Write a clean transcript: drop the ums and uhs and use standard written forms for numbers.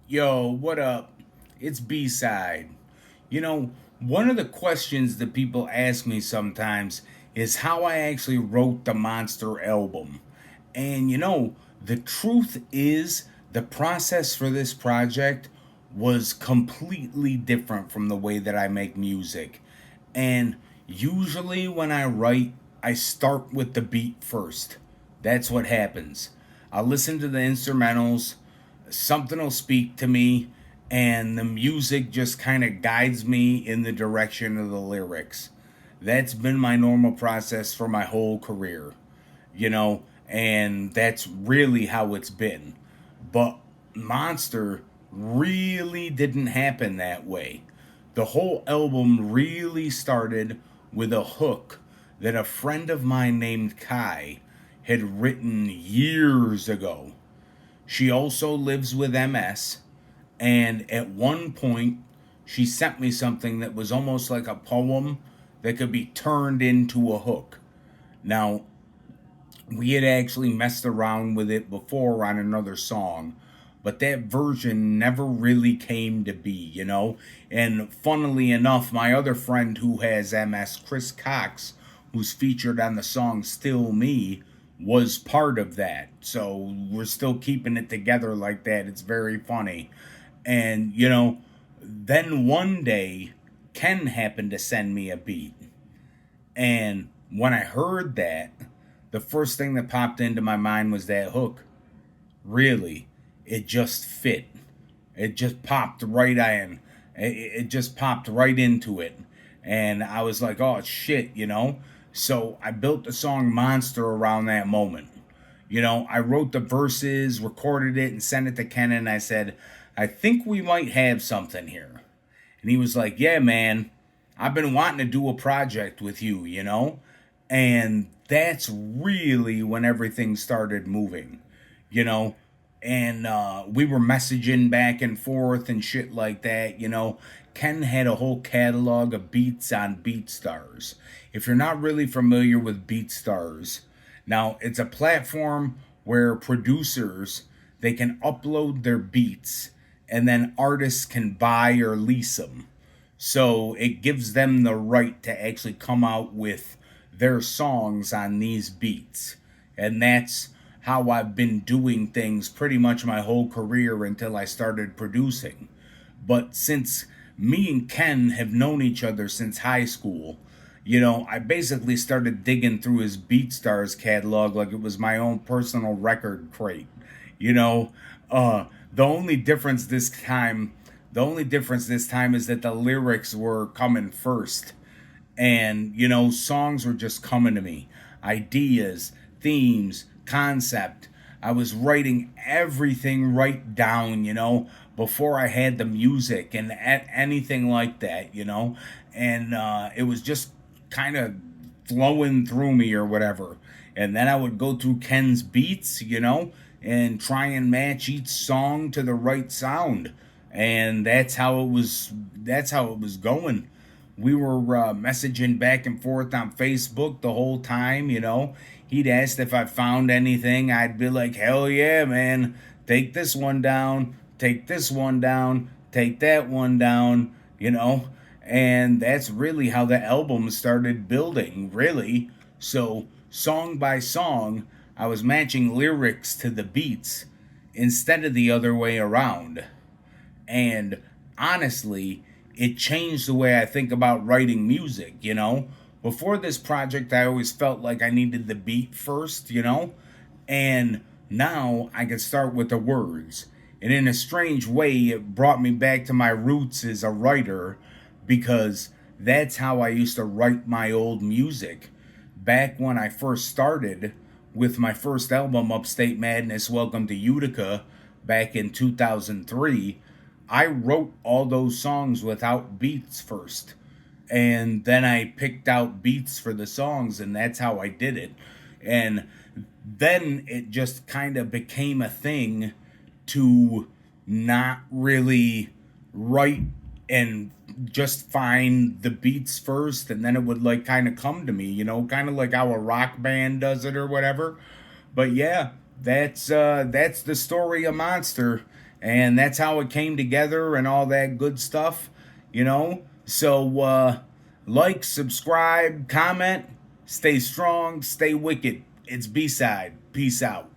Yo, what up? It's B-Cide. You know, one of the questions that people ask me sometimes is how I actually wrote the MonSter album. And the truth is, the process for this project was completely different from the way that I make music. And usually when I write, I start with the beat first. That's what happens. I'll listen to the instrumentals, something will speak to me, and the music just kind of guides me in the direction of the lyrics. That's been my normal process for my whole career, and that's really how it's been. But MonSter really didn't happen that way. The whole album really started with a hook that a friend of mine named Kai had written years ago. She also lives with MS, and at one point, she sent me something that was almost like a poem that could be turned into a hook. Now, we had actually messed around with it before on another song, but that version never really came to be. And funnily enough, my other friend who has MS, Chris Cox, who's featured on the song Still Me, was part of that. So we're still keeping it together like that. It's very funny. And, then one day, Ken happened to send me a beat. And when I heard that, the first thing that popped into my mind was that hook. Really, it just fit. It just popped right in. It just popped right into it. And I was like, oh shit. So I built the song MonSter around that moment. I wrote the verses, recorded it, and sent it to Ken, and I said, I think we might have something here. And he was like, yeah, man, I've been wanting to do a project with you. And that's really when everything started moving, you know? And we were messaging back and forth and shit like that. Ken had a whole catalog of beats on BeatStars. If you're not really familiar with BeatStars, now it's a platform where producers they can upload their beats and then artists can buy or lease them. So it gives them the right to actually come out with their songs on these beats. And that's how I've been doing things pretty much my whole career until I started producing. But since me and Ken have known each other since high school, I basically started digging through his BeatStars catalog like it was my own personal record crate. You know, the only difference this time, the only difference this time is that the lyrics were coming first, and songs were just coming to me, ideas, themes, concept. I was writing everything right down, before I had the music and anything like that. And it was just kind of flowing through me or whatever. And then I would go through Ken's beats, and try and match each song to the right sound. And that's how it was. That's how it was going. We were messaging back and forth on Facebook the whole time. He'd asked if I found anything. I'd be like, hell yeah, man. Take this one down. Take this one down. Take that one down. And that's really how the album started building, really. So, song by song, I was matching lyrics to the beats instead of the other way around. And honestly, it changed the way I think about writing music. Before this project, I always felt like I needed the beat first. And now I can start with the words. And in a strange way, it brought me back to my roots as a writer because that's how I used to write my old music. Back when I first started with my first album, Upstate Madness, Welcome to Utica, back in 2003, I wrote all those songs without beats first. And then I picked out beats for the songs, and that's how I did it. And then it just kind of became a thing to not really write and just find the beats first, and then it would like kind of come to me, kind of like how a rock band does it or whatever. But yeah, that's the story of MonSter, And that's how it came together and all that good stuff, you know. So, like, subscribe, comment, stay strong, stay wicked. It's B-Cide. Peace out.